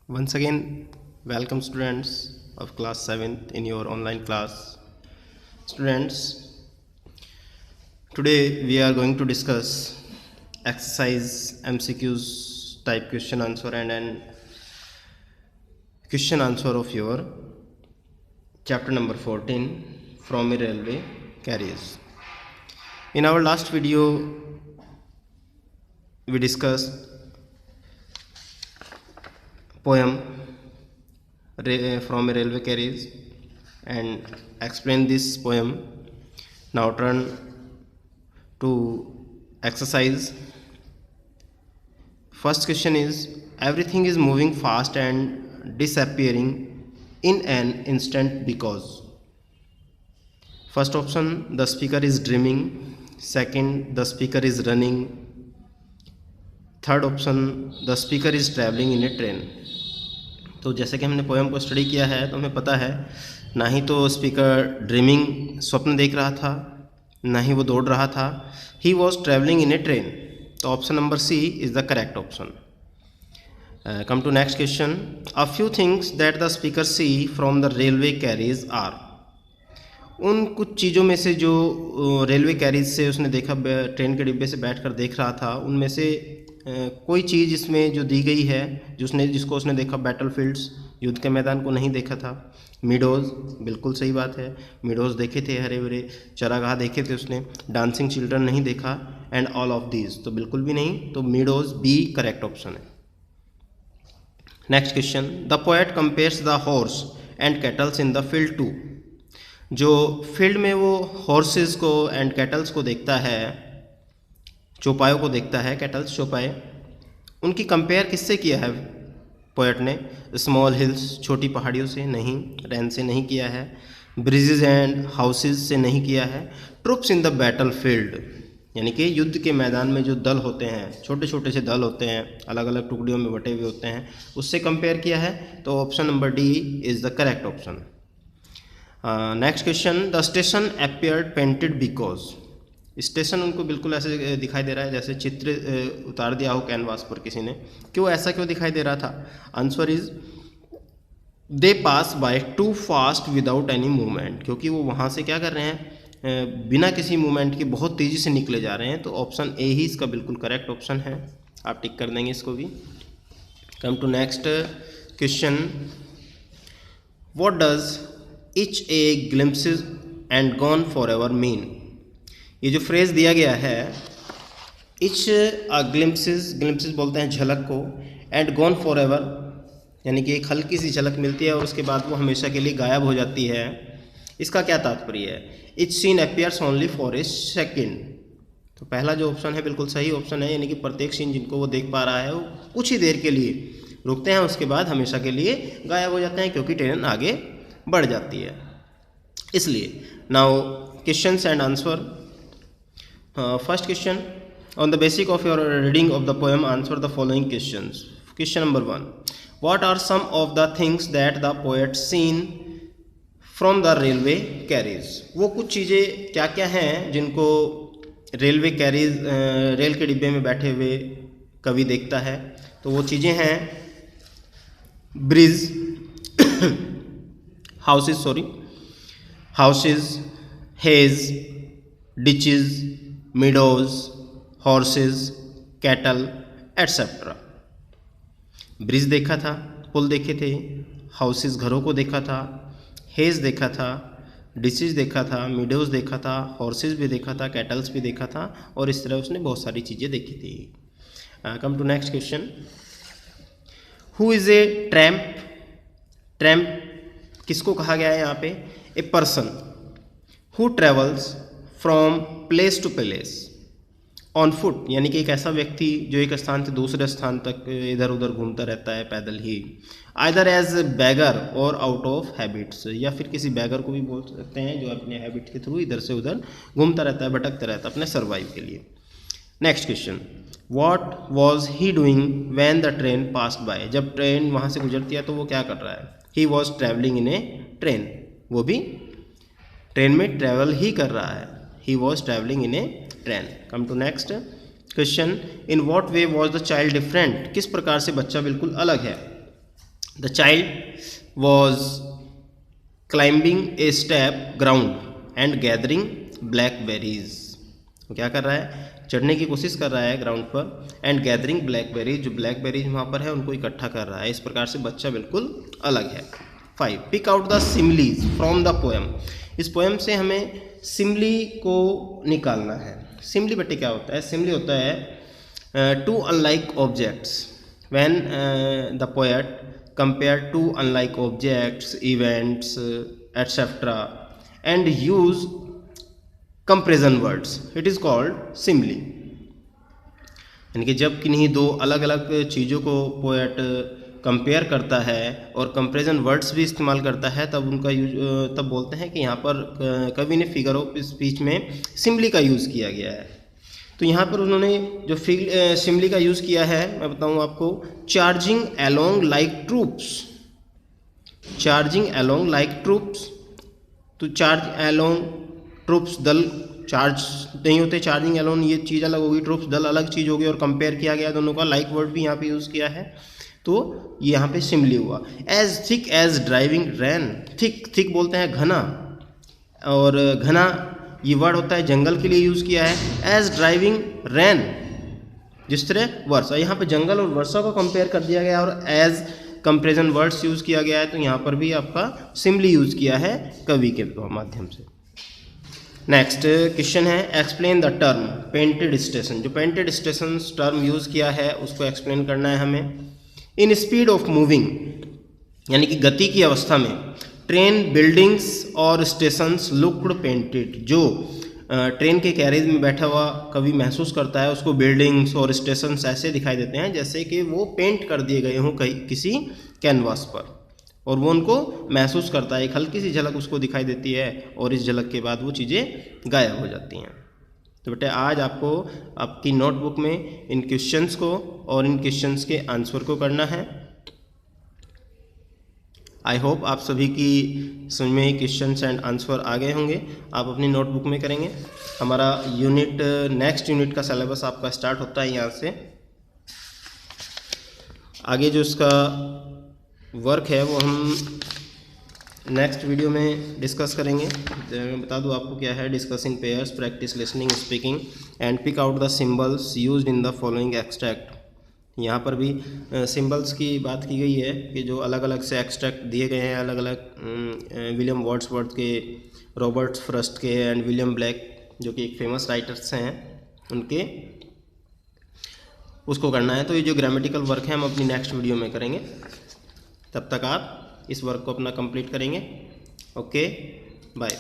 Once again, welcome students of class 7th in your online class. Students, today we are going to discuss exercise MCQs type question answer and an question answer of your chapter number 14 from a railway carriage. In our last video, we discussed poem from a railway carriage and explain this poem. Now turn to exercise. First question is, everything is moving fast and disappearing in an instant because. First option, the speaker is dreaming. Second, the speaker is running. Third option, the speaker is travelling in a train. तो जैसे कि हमने poem को study किया है तो हमें पता है ना ही तो स्पीकर ड्रीमिंग स्वप्न देख रहा था, ना ही वो दौड़ रहा था. He was travelling in a train. तो option number C is the correct option. Come to next question. A few things that the speaker see from the railway carriage are. उन कुछ चीज़ों में से जो रेलवे कैरिज से उसने देखा, ट्रेन के डिब्बे से बैठकर देख रहा था, उनमें से कोई चीज़ इसमें जो दी गई है जिसको उसने देखा, बैटल फील्ड्स, युद्ध के मैदान को नहीं देखा था. मीडोज़, बिल्कुल सही बात है, मीडोज़ देखे थे, हरे भरे चरागाह देखे थे उसने. डांसिंग चिल्ड्रन नहीं देखा. एंड ऑल ऑफ दीज, तो बिल्कुल भी नहीं. तो मीडोज़ बी करेक्ट ऑप्शन है. Next question. The poet compares the horse and cattles in the field too. जो फील्ड में वो हॉर्सेस को एंड कैटल्स को देखता है, चौपायों को देखता है, कैटल्स चौपाए, उनकी कंपेयर किससे किया है पोएट ने? स्मॉल हिल्स, छोटी पहाड़ियों से नहीं. रैन से नहीं किया है. ब्रिजेज एंड हाउसेज से नहीं किया है. Troops in the battle field, यानी कि युद्ध के मैदान में जो दल होते हैं, छोटे छोटे से दल होते हैं, अलग अलग टुकड़ियों में बटे हुए होते हैं, उससे कंपेयर किया है. तो option number D is the correct option. Next question. The station appeared painted because. Station उनको बिल्कुल ऐसे दिखाई दे रहा है जैसे चित्र उतार दिया हो कैनवास पर किसी ने. ऐसा क्यों दिखाई दे रहा था? Answer is they pass by two fast without any movement. क्योंकि वो वहाँ से क्या कर रहे हैं, बिना किसी मूवमेंट के बहुत तेज़ी से निकले जा रहे हैं. तो ऑप्शन ए ही इसका बिल्कुल करेक्ट ऑप्शन है. आप टिक कर देंगे इसको भी. Come to next question. What does each a glimpses and gone forever mean. ये जो फ्रेज़ दिया गया है, इच अ ग्लिम्पसेस बोलते हैं झलक को, एंड गॉन फॉर एवर, यानी कि एक हल्की सी झलक मिलती है और उसके बाद वो हमेशा के लिए गायब हो जाती है. इसका क्या तात्पर्य है? Each scene appears only for a second. तो पहला जो ऑप्शन है बिल्कुल सही ऑप्शन है, यानी कि प्रत्येक सीन जिनको वो देख पा रहा है वो कुछ ही देर के लिए रुकते हैं, उसके बाद हमेशा के लिए गायब हो जाते हैं, क्योंकि ट्रेन आगे बढ़ जाती है इसलिए. Now questions and answer. First question. On the basis of your reading of the poem, answer the following questions. Question number 1. What are some of the things that the poet seen from the railway carriage? वो कुछ चीज़ें क्या क्या हैं जिनको railway carriage, rail के डिब्बे में बैठे हुए कवि देखता है. तो वो चीज़ें हैं bridge, houses, hedge, डिचेज, meadows, horses, cattle etcetera. Bridge देखा था, पुल देखे थे, हाउसेस घरों को देखा था, हेज देखा था, डिचेज देखा था, मीडोज देखा था, हॉर्सेस भी देखा था, कैटल्स भी देखा था, और इस तरह उसने बहुत सारी चीज़ें देखी थी. Come to next question. Who is a tramp. Tramp किसको कहा गया है यहाँ पे? A person who travels from place to place on foot, यानी कि एक ऐसा व्यक्ति जो एक स्थान से दूसरे स्थान तक इधर उधर घूमता रहता है पैदल ही. आइदर एज बैगर और आउट ऑफ हैबिट्स, या फिर किसी बैगर को भी बोल सकते हैं जो अपने हैबिट के थ्रू इधर से उधर घूमता रहता है, भटकता रहता है अपने सर्वाइव के लिए. Next question. What was he doing when the train passed by. जब ट्रेन वहाँ से गुजरती है तो वो क्या कर रहा है? ही was travelling in a train. वो भी ट्रेन में ट्रैवल ही कर रहा है. He was traveling in a train. Come to next question. In what way was the child different? किस प्रकार से बच्चा बिल्कुल अलग है? The child was climbing a step ground and gathering blackberries. वो क्या कर रहा है, चढ़ने की कोशिश कर रहा है ग्राउंड पर, एंड गैदरिंग ब्लैकबेरीज, जो ब्लैकबेरीज वहाँ पर है उनको इकट्ठा कर रहा है। इस प्रकार से बच्चा बिल्कुल अलग है। 5. Pick out the similes from the poem. इस पोएम से हमें सिमली को निकालना है। सिमली बेटे क्या होता है, सिमली होता है two unlike objects when the poet compare two unlike objects, events etcetera and use comparison words, it is called simile. यानी कि जब किन्हीं दो अलग अलग चीज़ों को पोएट कंपेयर करता है और कंपेरिजन वर्ड्स भी इस्तेमाल करता है, तब उनका यूज तब बोलते हैं कि यहाँ पर कवि ने फिगर ऑफ स्पीच में सिमली का यूज़ किया गया है। तो यहाँ पर उन्होंने जो सिमली का यूज़ किया है मैं बताऊँ आपको, charging along like troops. Charging along like troops, तो चार्ज अलोंग ट्रूप्स, दल चार्ज नहीं होते, चार्जिंग अलोन ये चीज़ अलग होगी, ट्रूप्स दल अलग चीज़ होगी, और कंपेयर किया गया दोनों का, लाइक वर्ड भी यहाँ पे यूज़ किया है, तो ये यहाँ पे सिमली हुआ। एज थिक एज ड्राइविंग रैन, थिक, थिक बोलते हैं घना, और घना ये वर्ड होता है जंगल के लिए यूज़ किया है। एज ड्राइविंग रैन, जिस तरह वर्षा, यहाँ पे जंगल और वर्षा को कंपेयर कर दिया गया और एज कंपेरिजन वर्ड्स यूज़ किया गया है, तो यहाँ पर भी आपका सिमली यूज़ किया है कवि के माध्यम से। नेक्स्ट क्वेश्चन है, explain the term painted station. जो पेंटेड स्टेशन टर्म यूज़ किया है उसको एक्सप्लेन करना है हमें। इन स्पीड ऑफ मूविंग, यानी कि गति की अवस्था में, ट्रेन, बिल्डिंग्स और स्टेशंस लुक्ड पेंटेड। जो ट्रेन के कैरेज में बैठा हुआ कवि महसूस करता है उसको बिल्डिंग्स और स्टेशंस ऐसे दिखाई देते हैं जैसे कि वो पेंट कर दिए गए हों किसी कैनवास पर, और वो उनको महसूस करता है। एक हल्की सी झलक उसको दिखाई देती है और इस झलक के बाद वो चीज़ें गायब हो जाती हैं। तो बेटे आज आपको आपकी नोटबुक में इन क्वेश्चंस को और इन क्वेश्चंस के आंसर को करना है। आई होप आप सभी की समझ में ही क्वेश्चंस एंड आंसर आ गए होंगे। आप अपनी नोटबुक में करेंगे। हमारा नेक्स्ट यूनिट का सिलेबस आपका स्टार्ट होता है यहाँ से। आगे जो इसका वर्क है वो हम नेक्स्ट वीडियो में डिस्कस करेंगे। मैं बता दूं आपको क्या है, discuss in pairs, practice listening, speaking and pick out the symbols used in the following extract. यहाँ पर भी सिंबल्स की बात की गई है कि जो अलग अलग से एक्सट्रैक्ट दिए गए हैं, अलग अलग विलियम वर्ड्सवर्थ के, रॉबर्ट फ्रस्ट के एंड विलियम ब्लैक, जो कि एक फेमस राइटर्स हैं, उनके, उसको करना है। तो ये जो ग्रामेटिकल वर्क है हम अपनी नेक्स्ट वीडियो में करेंगे। तब तक आप इस वर्क को अपना कंप्लीट करेंगे। Okay, bye.